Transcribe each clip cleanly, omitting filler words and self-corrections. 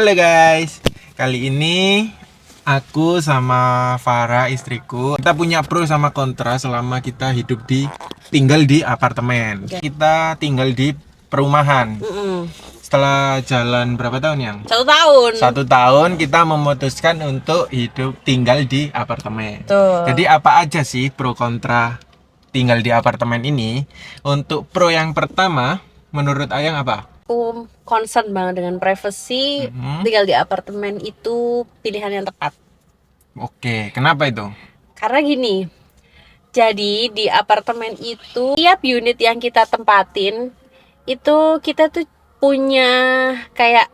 Halo guys, kali ini aku sama Farah istriku kita punya pro sama kontra selama kita tinggal di apartemen. Kita tinggal di perumahan. Setelah jalan berapa tahun yang? 1 tahun. 1 tahun kita memutuskan untuk tinggal di apartemen. Tuh. Jadi apa aja sih pro kontra tinggal di apartemen ini? Untuk pro yang pertama, menurut Ayang apa? Aku concern banget dengan privacy. Tinggal di apartemen itu pilihan yang tepat. Oke, kenapa itu? Karena gini, jadi di apartemen itu tiap unit yang kita tempatin itu kita tuh punya kayak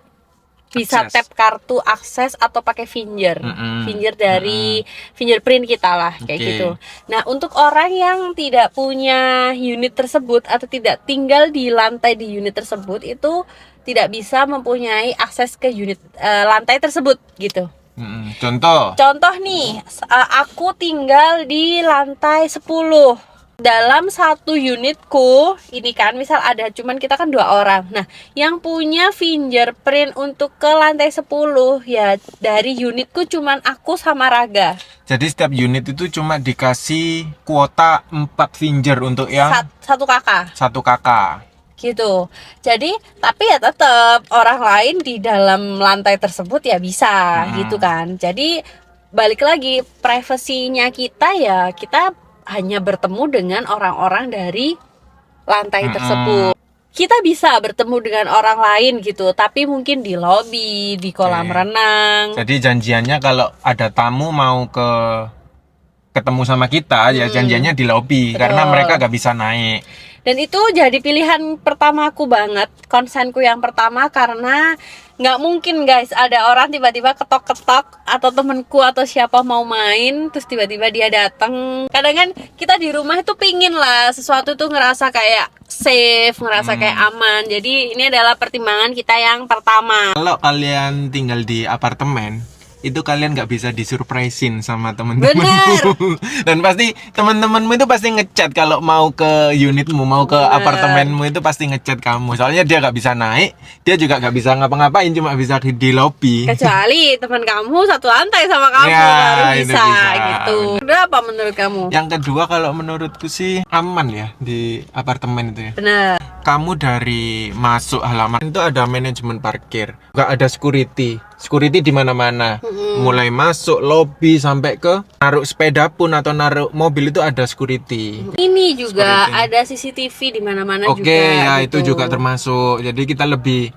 bisa Akses. tap kartu akses atau pakai finger dari fingerprint kita lah kayak Oke. gitu. Nah, untuk orang yang tidak punya unit tersebut atau tidak tinggal di lantai di unit tersebut itu tidak bisa mempunyai akses ke unit lantai tersebut gitu. Contoh nih, aku tinggal di lantai 10. Dalam satu unitku, ini kan misal ada, cuman kita kan 2 orang. Nah, yang punya fingerprint untuk ke lantai 10 ya dari unitku cuman aku sama Raga. Jadi setiap unit itu cuma dikasih kuota 4 finger untuk yang Satu kakak. 1 kakak. Gitu. Jadi, tapi ya tetap orang lain di dalam lantai tersebut ya bisa gitu kan. Jadi, balik lagi privasinya kita ya kita hanya bertemu dengan orang-orang dari lantai tersebut. Kita bisa bertemu dengan orang lain gitu, tapi mungkin di lobi, di kolam renang. Jadi janjiannya kalau ada tamu mau ketemu sama kita ya janjiannya di lobi. Betul. Karena mereka gak bisa naik. Dan itu jadi pilihan pertamaku banget, konsenku yang pertama, karena nggak mungkin guys ada orang tiba-tiba ketok-ketok atau temenku atau siapa mau main terus tiba-tiba dia datang. Kadang kan kita di rumah itu pingin lah sesuatu tuh ngerasa kayak safe, ngerasa kayak aman. Jadi ini adalah pertimbangan kita yang pertama. Kalau kalian tinggal di apartemen, itu kalian nggak bisa disurprisein sama temen-temenmu. Dan pasti temen-temenmu itu pasti ngechat kalau mau ke unitmu, mau ke apartemenmu itu pasti ngechat kamu. Soalnya dia nggak bisa naik, dia juga nggak bisa ngapa-ngapain, cuma bisa di lobi. Kecuali teman kamu satu lantai sama kamu Ya, baru itu bisa bisa. gitu. Kenapa menurut kamu? Yang kedua kalau menurutku sih aman ya di apartemen itu ya. Bener. Kamu dari masuk halaman itu ada manajemen parkir, nggak ada security di mana-mana. Mulai masuk lobby sampai ke naruh sepeda pun atau naruh mobil itu ada security. Ini juga ada CCTV di mana-mana juga. Oke, ya gitu. itu juga termasuk. Jadi kita lebih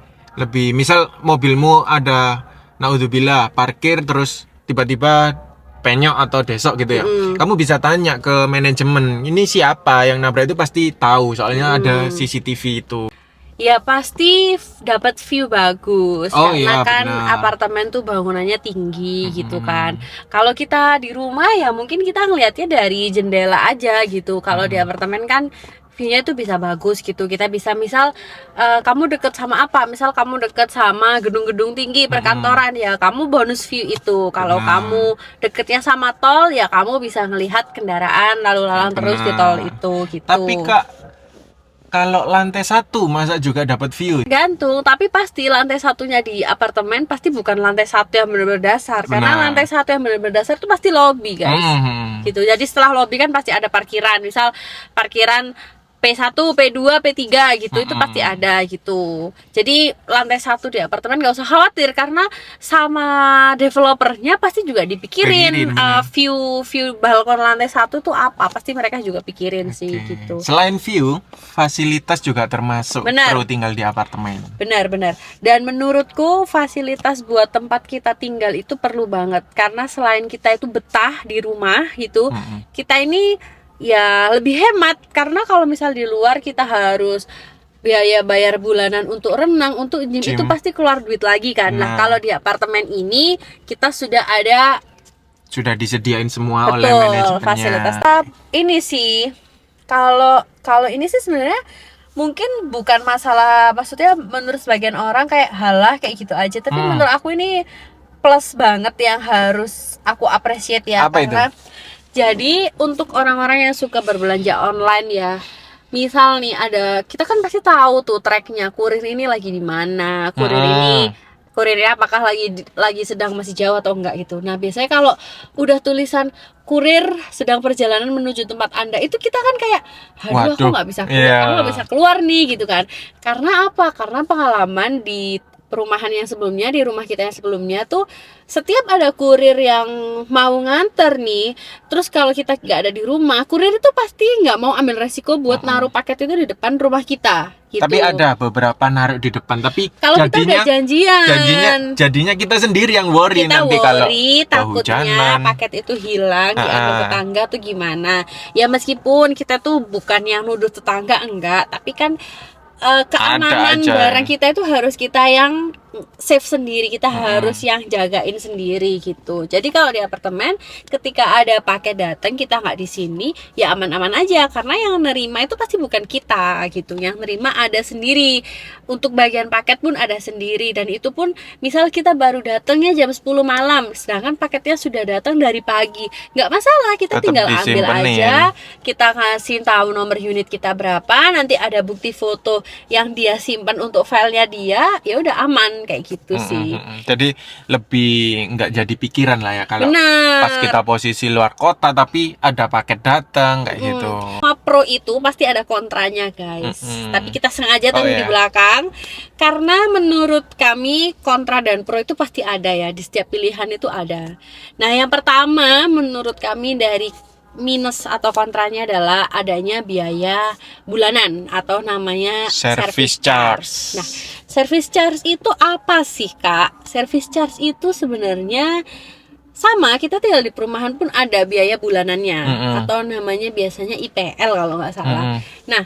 misal mobilmu ada naudzubillah parkir terus tiba-tiba penyok atau desok gitu ya. Kamu bisa tanya ke manajemen, ini siapa yang nabrak, itu pasti tahu soalnya ada CCTV itu. Ya pasti dapat view bagus karena iya, kan benar. apartemen tuh bangunannya tinggi gitu kan. Kalau kita di rumah ya mungkin kita ngelihatnya dari jendela aja gitu. Kalau di apartemen kan view-nya tuh bisa bagus gitu. Kita bisa misal kamu deket sama apa? Misal kamu deket sama gedung-gedung tinggi perkantoran ya kamu bonus view itu. Kalau kamu deketnya sama tol ya kamu bisa ngelihat kendaraan lalu lalang terus di tol itu gitu. Tapi Kak, kalau lantai 1 masa juga dapat view? Gantung, tapi pasti lantai satunya di apartemen pasti bukan lantai 1 yang benar-benar dasar. Karena lantai 1 yang benar-benar dasar itu pasti lobby guys. Gitu. Jadi setelah lobby kan pasti ada parkiran. Misal parkiran P1, P2, P3 gitu, itu pasti ada gitu. Jadi lantai 1 di apartemen gak usah khawatir karena sama developernya pasti juga dipikirin view balkon lantai 1 tuh apa, pasti mereka juga pikirin sih gitu. Selain view, fasilitas juga termasuk perlu tinggal di apartemen. Benar. Dan menurutku fasilitas buat tempat kita tinggal itu perlu banget karena selain kita itu betah di rumah gitu, kita ini ya lebih hemat karena kalau misal di luar kita harus biaya bayar bulanan untuk renang, untuk gym itu pasti keluar duit lagi kan. Nah, kalau di apartemen ini kita sudah disediain semua oleh manajemennya. Fasilitas. Ini sih kalau ini sih sebenarnya mungkin bukan masalah, maksudnya menurut sebagian orang kayak halah kayak gitu aja, tapi menurut aku ini plus banget yang harus aku appreciate ya. Apa karena itu? Jadi untuk orang-orang yang suka berbelanja online ya, misal nih kita kan pasti tahu tuh tracknya kurir ini lagi di mana, kurir ini kurirnya apakah lagi sedang masih jauh atau enggak gitu. Nah biasanya kalau udah tulisan kurir sedang perjalanan menuju tempat Anda, itu kita kan kayak aduh aku nggak bisa keluar, aku nggak bisa keluar nih gitu kan. Karena apa? Karena pengalaman di perumahan yang sebelumnya, di rumah kita yang sebelumnya tuh setiap ada kurir yang mau nganter nih, terus kalau kita nggak ada di rumah, kurir itu pasti nggak mau ambil resiko buat naruh paket itu di depan rumah kita gitu. Tapi ada beberapa naruh di depan, tapi kalau kita udah jadinya kita sendiri yang worry kita nanti kalau takutnya paket itu hilang diambil tetangga tuh gimana. Ya meskipun kita tuh bukan yang nuduh tetangga, enggak, tapi kan keamanan barang kita itu harus kita yang save sendiri, kita harus yang jagain sendiri gitu. Jadi kalau di apartemen ketika ada paket datang kita nggak di sini, ya aman-aman aja karena yang nerima itu pasti bukan kita gitu. Yang nerima ada sendiri. Untuk bagian paket pun ada sendiri, dan itu pun misal kita baru datangnya jam 10 malam sedangkan paketnya sudah datang dari pagi, nggak masalah, kita tetap tinggal ambil aja, kita kasih tahu nomor unit kita berapa, nanti ada bukti foto yang dia simpan untuk filenya dia, ya udah aman kayak gitu sih. Jadi lebih nggak jadi pikiran lah ya kalau pas kita posisi luar kota tapi ada paket datang kayak gitu. Pro itu pasti ada kontranya guys, tapi kita sengaja taruh di belakang karena menurut kami kontra dan pro itu pasti ada ya, di setiap pilihan itu ada. Nah yang pertama menurut kami dari minus atau kontranya adalah adanya biaya bulanan atau namanya service charge. Nah, service charge itu apa sih Kak? Service charge itu sebenarnya sama, kita tinggal di perumahan pun ada biaya bulanannya atau namanya biasanya IPL kalau nggak salah. Nah,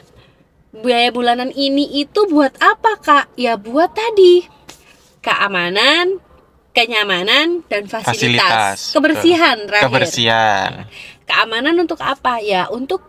biaya bulanan ini itu buat apa Kak? Ya buat tadi keamanan, kenyamanan, dan fasilitas. Kebersihan terakhir. Kebersihan. Keamanan untuk apa? Ya untuk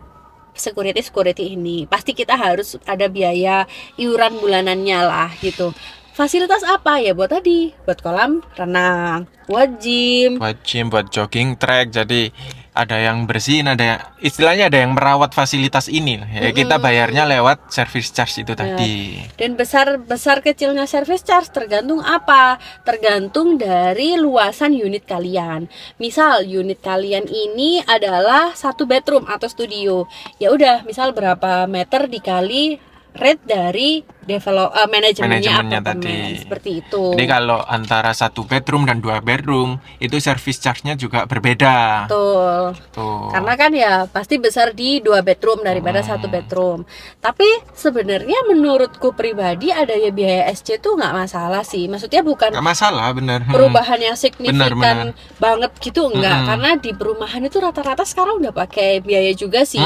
security ini pasti kita harus ada biaya iuran bulanannya lah gitu. Fasilitas apa ya? Buat tadi, buat kolam renang, buat gym, buat jogging track. Jadi ada yang bersihin, istilahnya ada yang merawat fasilitas ini. Ya kita bayarnya lewat service charge itu tadi. Dan besar kecilnya service charge tergantung apa? Tergantung dari luasan unit kalian. Misal unit kalian ini adalah 1 bedroom atau studio. Ya udah, misal berapa meter dikali rate dari manajemennya tadi. Seperti itu. Jadi kalau antara 1 bedroom dan 2 bedroom itu service charge-nya juga berbeda. Tuh. Karena kan ya pasti besar di 2 bedroom daripada 1 bedroom. Tapi sebenarnya menurutku pribadi ada ya biaya SC tuh nggak masalah sih. Maksudnya bukan nggak masalah, bener. Perubahan yang signifikan banget gitu enggak. Karena di perumahan itu rata-rata sekarang udah pakai biaya juga sih.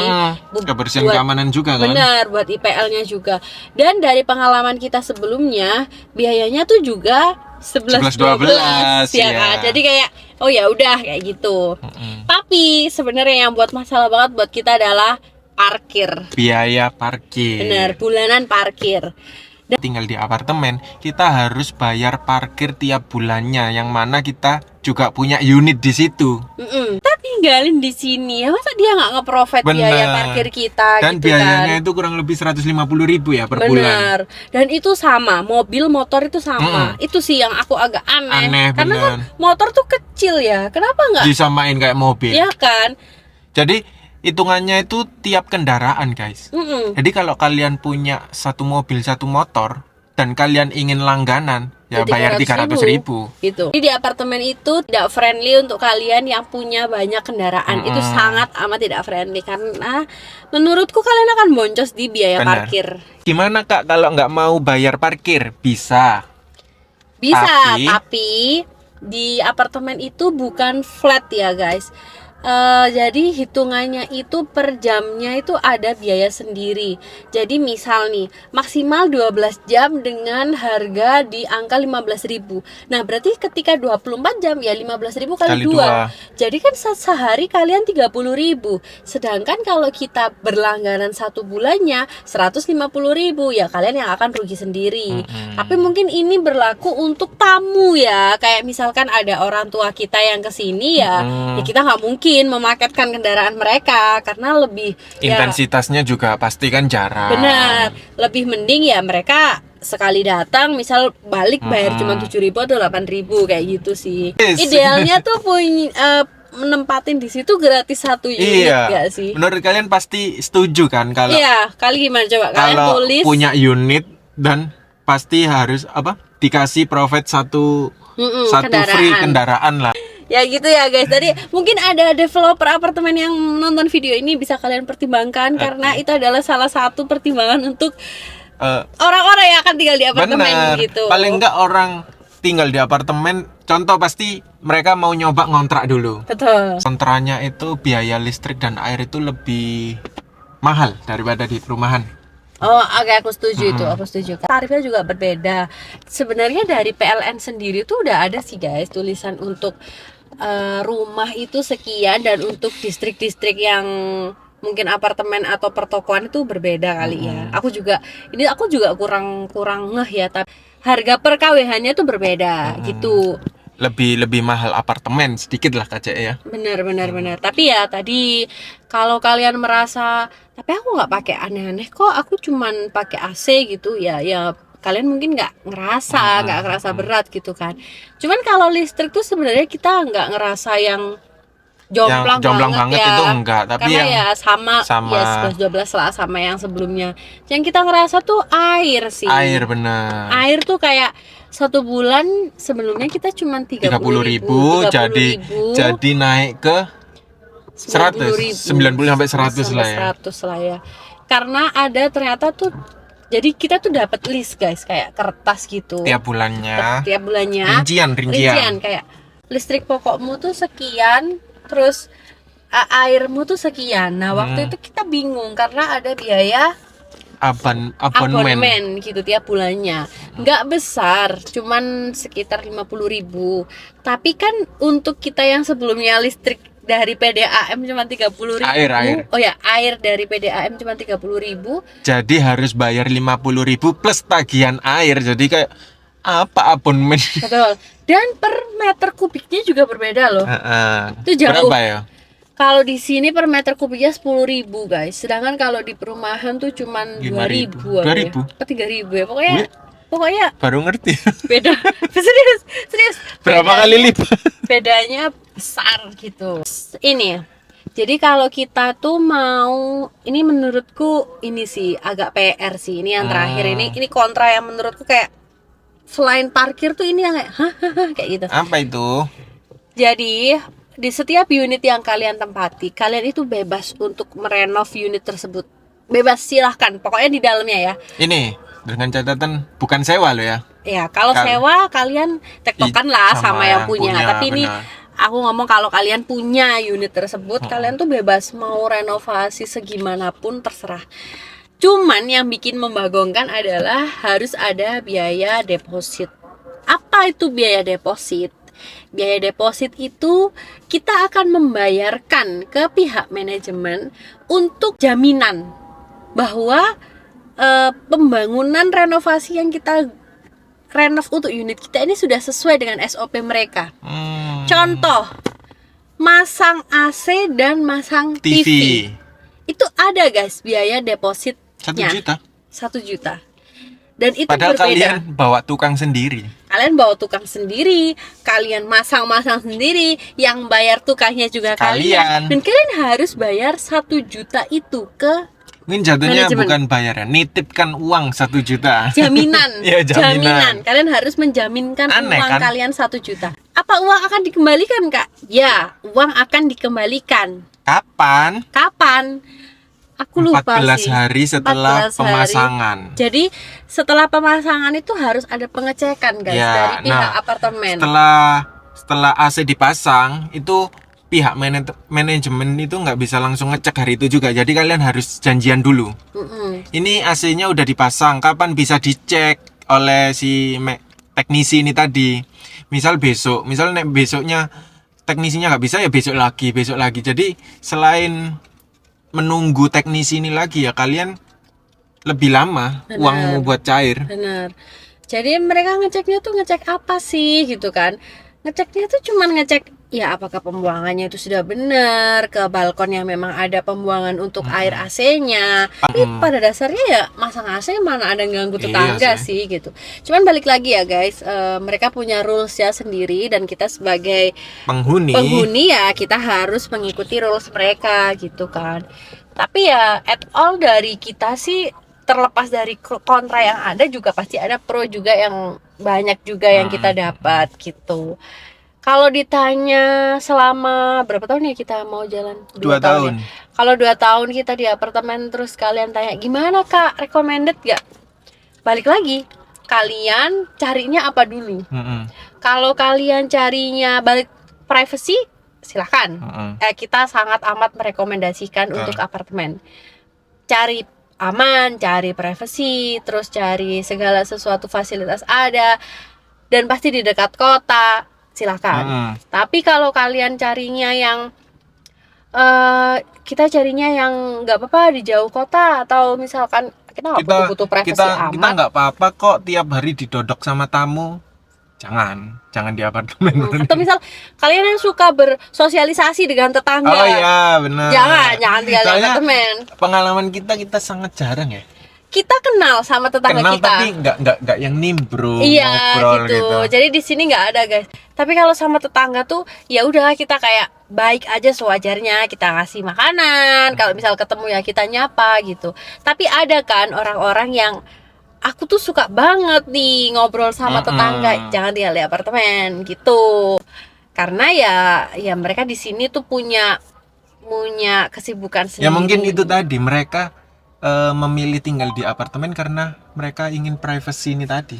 Kebersihan keamanan juga kan. Benar, buat IPL-nya juga. Dan dari pengalaman kita sebelumnya biayanya tuh juga 11-12 ya kan. Jadi kayak oh ya udah kayak gitu. Tapi sebenarnya yang buat masalah banget buat kita adalah parkir. Biaya parkir. Benar, bulanan parkir. Dan tinggal di apartemen, kita harus bayar parkir tiap bulannya, yang mana kita juga punya unit di situ. Kita tinggalin di sini, ya masa dia nggak nge-provide biaya parkir kita? Dan gitu biayanya kan itu kurang lebih 150.000 ya per bulan. Dan itu sama, mobil, motor itu sama. Itu sih yang aku agak aneh. Karena kan motor tuh kecil ya, kenapa nggak disamain kayak mobil? Ya kan. Jadi hitungannya itu tiap kendaraan guys. Jadi kalau kalian punya 1 mobil 1 motor dan kalian ingin langganan, ya bayar 300.000 gitu. Jadi di apartemen itu tidak friendly untuk kalian yang punya banyak kendaraan. Itu sangat amat tidak friendly karena menurutku kalian akan boncos di biaya parkir. Gimana Kak kalau nggak mau bayar parkir? Bisa, tapi di apartemen itu bukan flat ya guys. Jadi hitungannya itu per jamnya itu ada biaya sendiri. Jadi misal nih maksimal 12 jam dengan harga di angka 15.000. Nah berarti ketika 24 jam ya 15.000 kali 2. Jadi kan sehari kalian 30.000. Sedangkan kalau kita berlangganan 1 bulannya 150.000, ya kalian yang akan rugi sendiri. Tapi mungkin ini berlaku untuk tamu ya. Kayak misalkan ada orang tua kita yang kesini ya kita nggak mungkin memaketkan kendaraan mereka karena lebih intensitasnya juga pasti kan jarang. Benar, lebih mending ya mereka sekali datang misal balik bayar cuma 7.000 atau 8.000 kayak gitu sih. Yes. Idealnya tuh punya menempatin di situ gratis satu unit gak sih? Menurut kalian pasti setuju kan kalau Iya, kali gimana coba kalian kalau tulis punya unit dan pasti harus apa? Dikasih profit satu free kendaraan lah. ya gitu ya guys. Tadi mungkin ada developer apartemen yang nonton video ini, bisa kalian pertimbangkan karena itu adalah salah satu pertimbangan untuk orang-orang yang akan tinggal di apartemen. Bener. Gitu. Paling enggak orang tinggal di apartemen, contoh pasti mereka mau nyoba ngontrak dulu. Betul. Kontraknya itu biaya listrik dan air itu lebih mahal daripada di perumahan. Oh, oke, aku setuju itu, aku setuju. Tarifnya juga berbeda. Sebenarnya dari PLN sendiri tuh udah ada sih guys tulisan untuk rumah itu sekian, dan untuk distrik-distrik yang mungkin apartemen atau pertokoan itu berbeda kali ya. Aku juga kurang ngeh ya, tapi harga per KWH-nya tuh berbeda gitu. Lebih mahal apartemen sedikit lah KCE ya. Benar. Tapi ya tadi kalau kalian merasa tapi aku nggak pakai aneh-aneh kok, aku cuman pakai AC gitu ya kalian mungkin nggak ngerasa berat gitu kan. Cuman kalau listrik tuh sebenarnya kita nggak ngerasa yang jomplang banget ya. Itu enggak, tapi karena yang ya sama ya 11-12 lah sama yang sebelumnya. Yang kita ngerasa tuh air sih. Air bener. Air tuh kayak 1 bulan sebelumnya kita cuma 30.000 jadi naik ke 90 sampai 100 lah ya. 100 lah ya. Karena ada ternyata tuh, jadi kita tuh dapat list guys, kayak kertas gitu. Tiap bulannya. Rincian kayak listrik pokokmu tuh sekian, terus airmu tuh sekian. Nah, waktu itu kita bingung karena ada biaya abonemen gitu tiap bulannya. Nggak besar, cuman sekitar 50.000. Tapi kan untuk kita yang sebelumnya listrik dari PDAM cuma 30.000. Air. Oh ya, air dari PDAM cuma 30.000. Jadi harus bayar 50.000 plus tagihan air. Jadi kayak apa abonemen? Betul. Dan per meter kubiknya juga berbeda loh. Itu jauh. Berapa ya? Kalau di sini per meter kubiknya 10.000 guys. Sedangkan kalau di perumahan tuh cuman 2.000 2.000 atau 3.000 ya. Pokoknya baru ngerti. Beda. Serius. Berapa kali lipat? Bedanya besar gitu. Ini jadi kalau kita tuh mau, ini menurutku ini sih agak PR sih. Ini yang terakhir ini kontra yang menurutku kayak selain parkir tuh ini yang kayak kayak gitu. Apa itu? Jadi di setiap unit yang kalian tempati, kalian itu bebas untuk merenov unit tersebut. Bebas, silahkan. Pokoknya di dalamnya ya. Ini dengan catatan bukan sewa loh ya. Ya, kalau sewa kalian tektokan lah sama yang punya. Tapi bener. Ini aku ngomong kalau kalian punya unit tersebut, kalian tuh bebas mau renovasi segimanapun terserah. Cuman yang bikin membagongkan adalah harus ada biaya deposit. Apa itu biaya deposit? Biaya deposit itu kita akan membayarkan ke pihak manajemen untuk jaminan bahwa pembangunan renovasi yang kita renov untuk unit kita ini sudah sesuai dengan SOP mereka. Contoh, masang AC dan masang TV. Itu ada guys biaya depositnya 1 juta. 1 juta. Dan itu padahal berbeda. Kalian bawa tukang sendiri. Kalian masang sendiri, yang bayar tukangnya juga kalian. Dan kalian harus bayar 1 juta itu ke mungkin jatuhnya manajemen. Bukan bayaran, nitipkan uang 1 juta. Jaminan. Ya, jaminan. Kalian harus menjaminkan aneh, uang kan? kalian 1 juta. Apa uang akan dikembalikan, Kak? Ya, uang akan dikembalikan. Kapan? Aku lupa 14 hari setelah 14 pemasangan. Jadi setelah pemasangan itu harus ada pengecekan guys dari pihak apartemen. Setelah AC dipasang itu pihak manajemen itu nggak bisa langsung ngecek hari itu juga. Jadi kalian harus janjian dulu. Ini AC-nya udah dipasang, kapan bisa dicek oleh si teknisi ini tadi. Misal besoknya teknisinya nggak bisa, ya besok lagi. Jadi selain menunggu teknisi ini lagi ya kalian lebih lama. Benar. Uangmu buat cair. Benar. Jadi mereka ngeceknya tuh ngecek apa sih gitu kan? Ngeceknya tuh cuman ngecek ya apakah pembuangannya itu sudah benar, ke balkon yang memang ada pembuangan untuk air AC-nya. Tapi pada dasarnya ya masang AC mana ada yang ganggu tetangga Iya sih gitu. Cuman balik lagi ya guys, mereka punya rules ya sendiri dan kita sebagai penghuni ya kita harus mengikuti rules mereka gitu kan. Tapi ya at all dari kita sih, terlepas dari kontra yang ada juga pasti ada pro juga, yang banyak juga yang kita dapat gitu. Kalau ditanya selama berapa tahun ya kita mau jalan? 2 tahun. Ya? Kalau 2 tahun kita di apartemen terus kalian tanya gimana kak, recommended gak? Balik lagi, kalian carinya apa dulu? Kalau kalian carinya balik privacy, silahkan. Kita sangat amat merekomendasikan untuk apartemen. Cari aman, cari privacy, terus cari segala sesuatu fasilitas ada, dan pasti di dekat kota, silakan. Tapi kalau kalian carinya yang kita carinya yang nggak apa-apa di jauh kota, atau misalkan kita nggak butuh privacy amat, kita nggak apa-apa kok tiap hari didodok sama tamu, jangan di apartemen. Atau misal kalian yang suka bersosialisasi dengan tetangga, oh iya benar, jangan tinggal di apartemen. Pengalaman kita sangat jarang ya, kita kenal sama tetangga kita, tapi nggak yang nimbrung, iya ngobrol gitu. Jadi di sini nggak ada guys. Tapi kalau sama tetangga tuh ya udah, kita kayak baik aja sewajarnya, kita ngasih makanan, kalau misal ketemu ya kita nyapa gitu. Tapi ada kan orang-orang yang aku tuh suka banget nih ngobrol sama tetangga, jangan tinggal di apartemen gitu. Karena ya mereka di sini tuh punya kesibukan sendiri. Ya mungkin itu tadi mereka memilih tinggal di apartemen karena mereka ingin privacy ini tadi.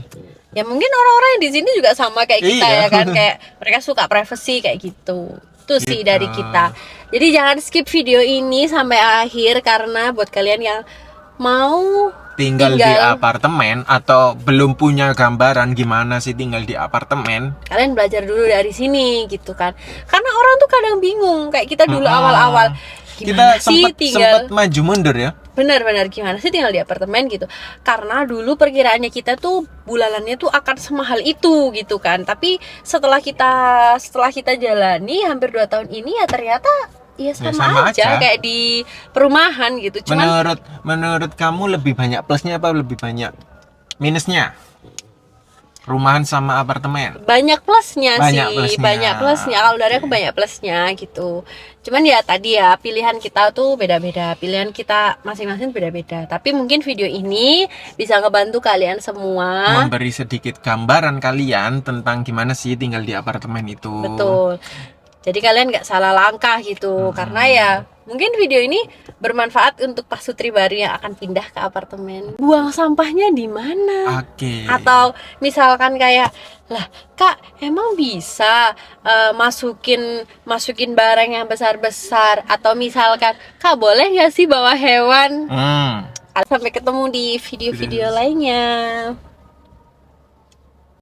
Ya mungkin orang-orang yang di sini juga sama kayak kita ya kan, kayak mereka suka privacy kayak gitu. Itu sih dari kita. Jadi jangan skip video ini sampai akhir, karena buat kalian yang mau tinggal di apartemen atau belum punya gambaran gimana sih tinggal di apartemen, kalian belajar dulu dari sini gitu kan. Karena orang tuh kadang bingung, kayak kita dulu awal-awal kita sempat maju mundur ya. Benar-benar gimana sih tinggal di apartemen gitu. Karena dulu perkiraannya kita tuh bulanannya tuh akan semahal itu gitu kan. Tapi setelah kita jalani hampir 2 tahun ini ya ternyata ya sama aja kayak di perumahan gitu. Cuman menurut kamu lebih banyak plusnya apa lebih banyak minusnya? Rumahan sama apartemen? Banyak plusnya. Kalau dari aku banyak plusnya gitu. Cuman ya tadi ya, pilihan kita tuh beda-beda, pilihan kita masing-masing beda-beda. Tapi mungkin video ini bisa ngebantu kalian semua, memberi sedikit gambaran kalian tentang gimana sih tinggal di apartemen itu. Betul. Jadi kalian nggak salah langkah gitu. Karena ya mungkin video ini bermanfaat untuk Pak Sutri baru yang akan pindah ke apartemen. Buang sampahnya di mana? Atau misalkan kayak, lah kak emang bisa masukin barang yang besar-besar, atau misalkan kak boleh nggak sih bawa hewan? Sampai ketemu di video-video lainnya.